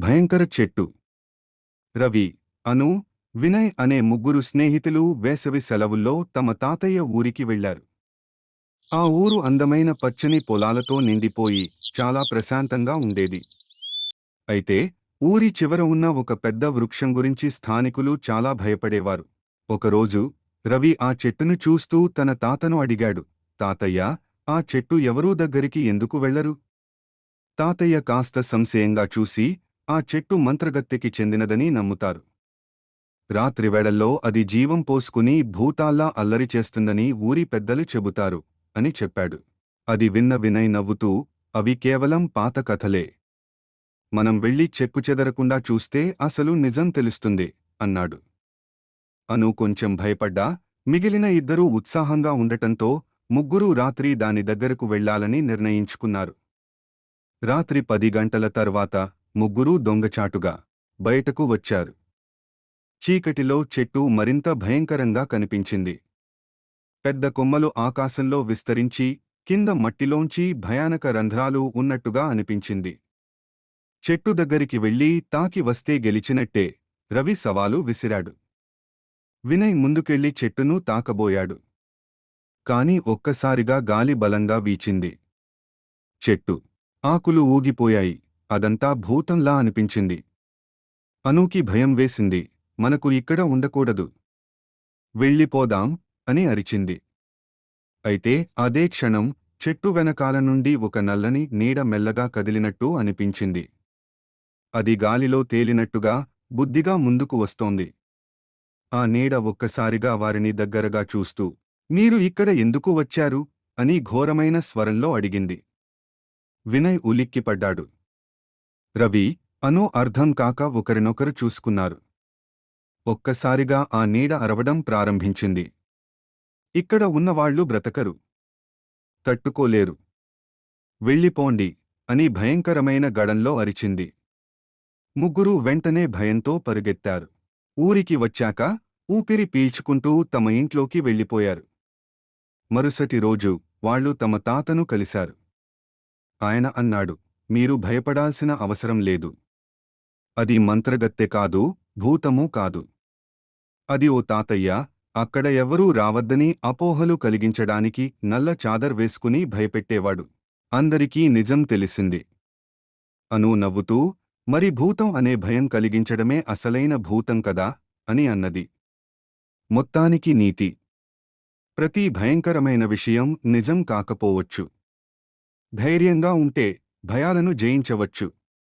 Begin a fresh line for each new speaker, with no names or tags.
భయంకర చెట్టు. రవి, అను, వినయ్ అనే ముగ్గురు స్నేహితులు వేసవి సెలవుల్లో తమ తాతయ్య ఊరికి వెళ్లారు. ఆ ఊరు అందమైన పచ్చని పొలాలతో నిండిపోయి చాలా ప్రశాంతంగా ఉండేది. అయితే ఊరి చివర ఉన్న ఒక పెద్ద వృక్షం గురించి స్థానికులు చాలా భయపడేవారు. ఒకరోజు రవి ఆ చెట్టును చూస్తూ తన తాతను అడిగాడు, తాతయ్యా, ఆ చెట్టు ఎవరూ దగ్గరికి ఎందుకు వెళ్లరు? తాతయ్య కాస్త సంశయంగా చూసి, ఆ చెట్టు మంత్రగత్తెకి చెందినదని నమ్ముతారు. రాత్రివేళల్లో అది జీవం పోసుకుని భూతాల్లా అల్లరి చేస్తుందని ఊరి పెద్దలు చెబుతారు అని చెప్పాడు. అది విన్న వినయ్ నవ్వుతూ, అవి కేవలం పాత కథలే. మనం వెళ్ళి చెక్కుచెదరకుండా చూస్తే అసలు నిజం తెలుస్తుంది అన్నాడు. అను కొంచెం భయపడ్డా, మిగిలిన ఇద్దరూ ఉత్సాహంగా ఉండటంతో ముగ్గురూ రాత్రి దాని దగ్గరకు వెళ్లాలని నిర్ణయించుకున్నారు. రాత్రి 10 గంటల తర్వాత ముగ్గురూ దొంగచాటుగా బయటకు వచ్చారు. చీకటిలో చెట్టు మరింత భయంకరంగా కనిపించింది. పెద్ద కొమ్మలు ఆకాశంలో విస్తరించి కింద మట్టిలోంచి భయానక రంధ్రాలు ఉన్నట్టుగా అనిపించింది. చెట్టు దగ్గరికి వెళ్లి తాకి వస్తే గెలిచినట్టే, రవి సవాలు విసిరాడు. వినయ్ ముందుకెళ్లి చెట్టును తాకబోయాడు. కాని ఒక్కసారిగా గాలి బలంగా వీచింది. చెట్టు ఆకులు ఊగిపోయాయి. అదంతా భూతంలా అనిపించింది. అనూకి భయం వేసింది. మనకు ఇక్కడ ఉండకూడదు, వెళ్ళిపోదాం అని అరిచింది. అయితే అదే క్షణం చెట్టు వెనకాల నుండి ఒక నల్లని నీడ మెల్లగా కదిలినట్టు అనిపించింది. అది గాలిలో తేలినట్టుగా బుద్ధిగా ముందుకు వస్తోంది. ఆ నీడ ఒక్కసారిగా వారిని దగ్గరగా చూస్తూ, మీరు ఇక్కడ ఎందుకు వచ్చారు అని ఘోరమైన స్వరంలో అడిగింది. వినయ్ ఉలిక్కిపడ్డాడు. రవి, అను అర్థం కాక ఒకరినొకరు చూసుకున్నారు. ఒక్కసారిగా ఆ నీడ అరవడం ప్రారంభించింది. ఇక్కడ ఉన్నవాళ్లు బ్రతకరు, తట్టుకోలేరు, వెళ్ళిపోండి అని భయంకరమైన గడంలో అరిచింది. ముగ్గురూ వెంటనే భయంతో పరుగెత్తారు. ఊరికి వచ్చాక ఊపిరి పీల్చుకుంటూ తమ ఇంట్లోకి వెళ్ళిపోయారు. మరుసటి రోజు వాళ్లు తమ తాతను కలిశారు. ఆయన అన్నాడు, మీరు భయపడాల్సిన అవసరం లేదు. అది మంత్రగత్తె కాదు, భూతమూ కాదు. అది ఓ తాతయ్య, అక్కడ ఎవరూ రావద్దని అపోహలు కలిగించడానికి నల్ల చాదర్ వేసుకుని భయపెట్టేవాడు. అందరికీ నిజం తెలిసింది. అను నవ్వుతూ, మరి భూతం అనే భయం కలిగించడమే అసలైన భూతం కదా అని అన్నది. మొత్తానికి నీతి: ప్రతి భయంకరమైన విషయం నిజం కాకపోవచ్చు. ధైర్యంగా ఉంటే భయాలను జయించవచ్చు.